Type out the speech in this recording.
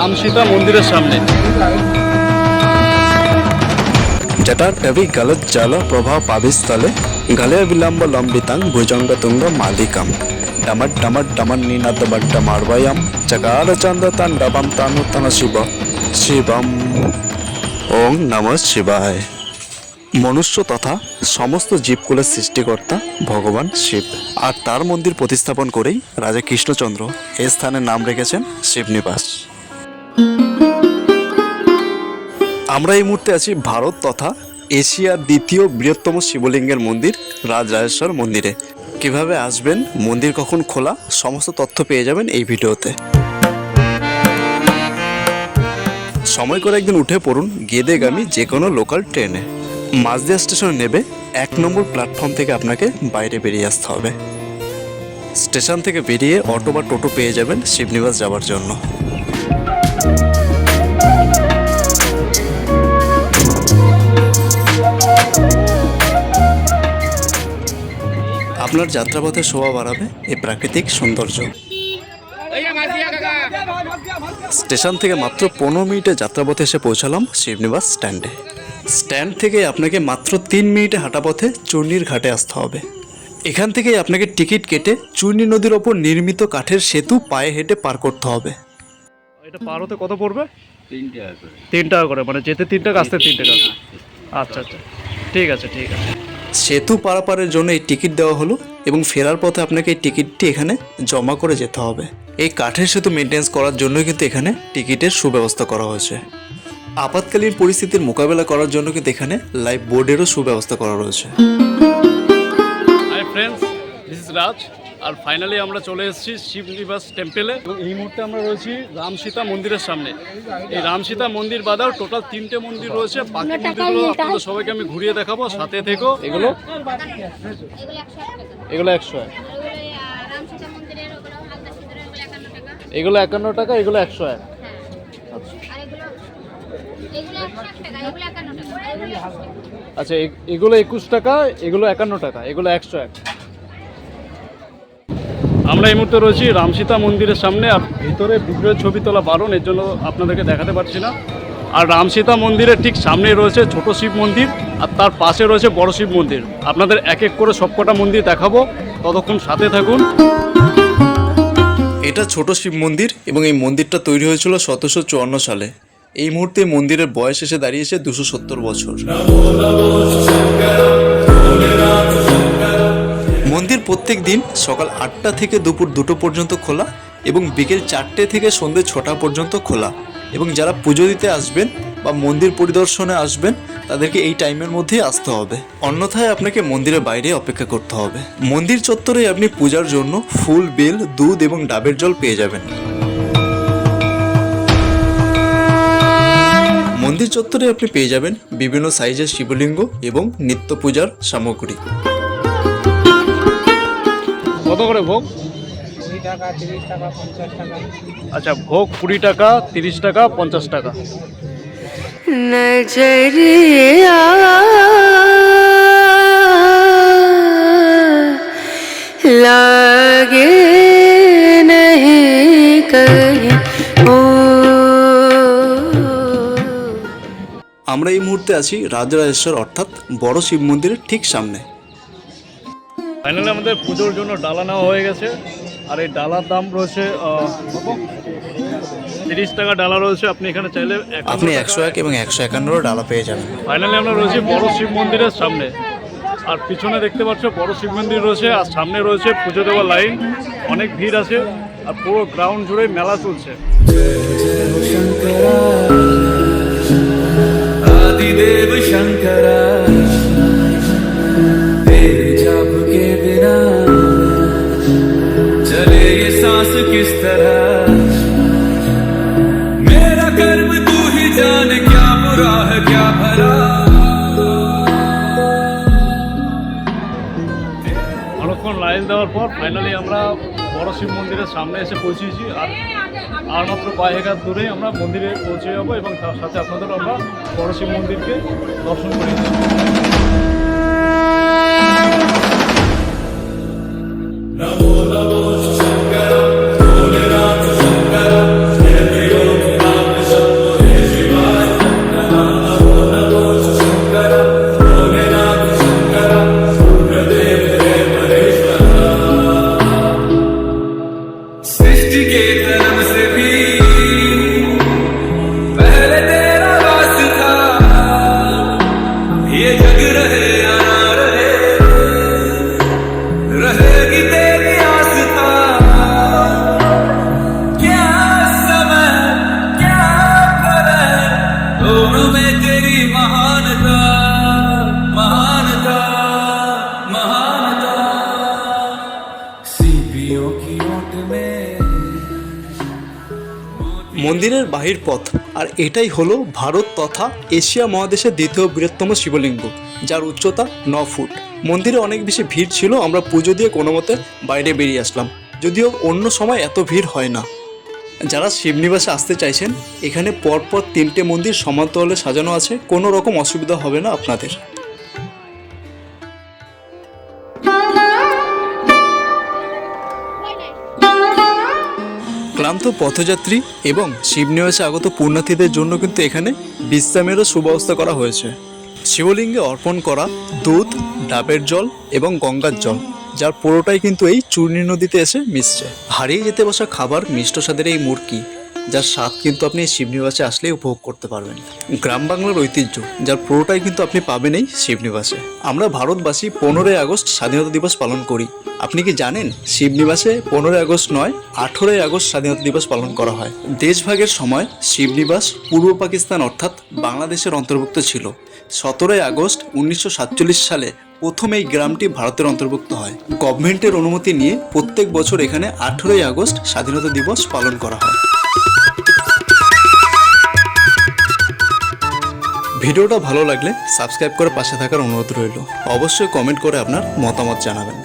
রাম সীতা মন্দিরের সামনে। जटाटवी गलज्जल प्रभाव पाविस्थले गले विलंब लंबितं भुजंग तुंग मालिकम डमट डमट डमन नीनाद बड्ड मार्वयम चकार चंद तंडवम तानुतन शिव शिवम ओं नमः शिवाय। मनुष्य तथा समस्त जीवकुलेर सृष्टिकर्ता भगवान शिव और तार मंदिर प्रतिस्थापन करेई राजा कृष्णचंद्र ए स्थानेर नाम रेखेछेन शिवनिवास। আমরা এই মুহূর্তে আছি ভারত তথা এশিয়ার দ্বিতীয় বৃহত্তম শিবলিঙ্গের মন্দির রাজরাজেশ্বর মন্দিরে। কিভাবে আসবেন, মন্দির কখন খোলা, সমস্ত তথ্য পেয়ে যাবেন এই ভিডিওতে। সময় করে একদিন উঠে পড়ুন গেদেগামী যে কোনো লোকাল ট্রেনে। মাঝদিয়া স্টেশনে নেবে 1 নম্বর প্ল্যাটফর্ম থেকে আপনাকে বাইরে বেরিয়ে আসতে হবে। স্টেশন থেকে বেরিয়ে অটো বা টোটো পেয়ে যাবেন শিবনিবাস যাওয়ার জন্য। আপনার যাত্রাপথে শোভা বাড়াবে এই প্রাকৃতিক সৌন্দর্য। স্টেশন থেকে মাত্র 15 মিনিটে যাত্রাপথে এসে পৌঁছালাম শিবনিবাস স্ট্যান্ডে। স্ট্যান্ড থেকে আপনাকে মাত্র 3 মিনিটে হাঁটা পথে চূর্ণীর ঘাটে আসতে হবে। এখান থেকে আপনাকে টিকিট কেটে চূর্ণী নদীর ওপর নির্মিত কাঠের সেতু পায়ে হেঁটে পার করতে হবে। এটা পার হতে কত পড়বে? 3 টাকা করে, মানে যেতে 3 টাকা আসতে 3 টাকা। আচ্ছা আচ্ছা, ঠিক আছে ঠিক আছে। সেতু পারাপারের জন্য এই টিকিট দেওয়া হলো এবং ফেরার পথে আপনাকে এই টিকিটটি এখানে জমা করে যেতে হবে। এই কাঠের সেতু মেনটেন্স করার জন্যই কিন্তু এখানে টিকিটের সুব্যবস্থা করা হয়েছে। আপাতকালীন পরিস্থিতির মোকাবেলা করার জন্য কিন্তু এখানে লাইফ বোর্ডেরও সুব্যবস্থা করা রয়েছে। Hi friends, this is Raj. আর ফাইনালি আমরা চলে এসেছি শিবনিবাস টেম্পেলে এবং এই মুহূর্তে আমরা রয়েছি রাম সীতা মন্দিরের সামনে। এই রাম সীতা মন্দির বাদেও টোটাল 3টে মন্দির রয়েছে। বাকি মন্দিরগুলো আপনাদের সবাইকে আমি ঘুরিয়ে দেখাবো, সাথে থেকো। এগুলো 100, এগুলো 51 টাকা, এগুলো 101। আচ্ছা, এগুলো 21 টাকা, এগুলো 51 টাকা, এগুলো 101। আমরা এই মুহূর্তে রয়েছি রাম সীতা মন্দিরের সামনে। আর ভিতরে ভিডিওর ছবি তোলা বারণ, এর জন্য আপনাদেরকে দেখাতে পারছি না। আর রাম সীতা মন্দিরের ঠিক সামনেই রয়েছে ছোট শিব মন্দির, আর তার পাশে রয়েছে বড় শিব মন্দির। আপনাদের এক এক করে সবকটা মন্দির দেখাবো, ততক্ষণ সাথে থাকুন। এটা ছোট শিব মন্দির এবং এই মন্দিরটা তৈরি হয়েছিল 1754 সালে। এই মুহূর্তে মন্দিরের বয়স এসে দাঁড়িয়েছে 270 বছর। মন্দির প্রত্যেক দিন সকাল 8টা থেকে দুপুর 2টো পর্যন্ত খোলা এবং বিকেল 4টে থেকে সন্ধ্যে 6টা পর্যন্ত খোলা। এবং যারা পুজো দিতে আসবেন বা মন্দির পরিদর্শনে আসবেন তাদেরকে এই টাইমের মধ্যেই আসতে হবে, অন্যথায় আপনাকে মন্দিরের বাইরে অপেক্ষা করতে হবে। মন্দির চত্বরে আপনি পূজার জন্য ফুল, বেল, দুধ এবং ডাবের জল পেয়ে যাবেন। মন্দির চত্বরে আপনি পেয়ে যাবেন বিভিন্ন সাইজের শিবলিঙ্গ এবং নিত্য পূজার সামগ্রী। কত করে ভোগ? 20 টাকা, 30 টাকা, 50 টাকা। আচ্ছা, ভোগ 20 টাকা, 30 টাকা, 50 টাকা। नजरिया लागे नहीं कहीं ओ। আমরা এই মুহূর্তে আছি রাজরাজেশ্বর অর্থাৎ বড় শিব মন্দিরের ঠিক সামনে। ফাইনালি আমাদের পুজোর জন্য ডালা নেওয়া হয়ে গেছে। আর এই ডালার দাম রয়েছে 30 টাকা ডালা রয়েছে। আপনি এখানে চাইলে আপনি 101 এবং 151 ডালা পেয়ে যাবেন। ফাইনালি আমরা রয়েছি বড় শিব মন্দিরের সামনে। আর পিছনে দেখতে পাচ্ছ বড় শিব মন্দির রয়েছে, আর সামনে রয়েছে পুজো দেওয়ার লাইন। অনেক ভিড় আছে আর পুরো গ্রাউন্ড জুড়ে মেলা চলছে। आदिदेव शंकरा तेरे जाप के बिना चले ये सांस किस तरह। मेरा कर्म तू ही जाने, क्या बुरा है क्या भला। অনেকক্ষণ লাইন দেওয়ার পর ফাইনালি আমরা বড় শিব মন্দিরের সামনে এসে পৌঁছেছি। আর মাত্র কয়েক হাত দূরেই আমরা মন্দিরে পৌঁছে যাবো এবং তার সাথে আপনাদের আমরা বড় শিব মন্দিরকে দর্শন করে দেব। মন্দিরের বাহির পথ, আর এটাই হলো ভারত তথা এশিয়া মহাদেশের দ্বিতীয় বৃহত্তম শিবলিঙ্গ, যার উচ্চতা 9 ফুট। মন্দিরে অনেক বেশি ভিড় ছিল, আমরা পুজো দিয়ে কোনো মতে বাইরে বেরিয়ে আসলাম, যদিও অন্য সময় এত ভিড় হয় না। যারা শিবনিবাসে আসতে চাইছেন, এখানে পরপর 3টে মন্দির সমান্তরালে সাজানো আছে, কোনো রকম অসুবিধা হবে না আপনাদের। ক্লান্ত পথযাত্রী এবং শিবনিবাসে আগত পুণ্যার্থীদের জন্য কিন্তু এখানে বিশ্রামেরও সুব্যবস্থা করা হয়েছে। শিবলিঙ্গে অর্পণ করা দুধ, ডাবের জল এবং গঙ্গার জল, যার পুরোটাই কিন্তু এই চূর্ণী নদীতে এসে মিশছে। হারিয়ে যেতে বসা খাবার মিষ্ট স্বাদের এই মুরকি, যার স্বাদ কিন্তু আপনি এই শিবনিবাসে আসলেই উপভোগ করতে পারবেন। গ্রাম বাংলার ঐতিহ্য, যার পুরোটাই কিন্তু আপনি পাবেন এই শিবনিবাসে। আমরা ভারতবাসী 15ই আগস্ট স্বাধীনতা দিবস পালন করি। আপনি কি জানেন শিবনিবাসে 15ই আগস্ট নয়, 18ই আগস্ট স্বাধীনতা দিবস পালন করা হয়। দেশভাগের সময় শিবনিবাস পূর্ব পাকিস্তান অর্থাৎ বাংলাদেশের অন্তর্ভুক্ত ছিল। 17ই আগস্ট 1947 সালে প্রথম এই গ্রামটি ভারতের অন্তর্ভুক্ত হয়। গভর্নমেন্টের অনুমতি নিয়ে প্রত্যেক বছর এখানে 18ই আগস্ট স্বাধীনতা দিবস পালন করা হয়। ভিডিওটা ভালো লাগলে সাবস্ক্রাইব করে পাশে থাকার অনুরোধ রইল। অবশ্যই কমেন্ট করে আপনার মতামত জানাবেন।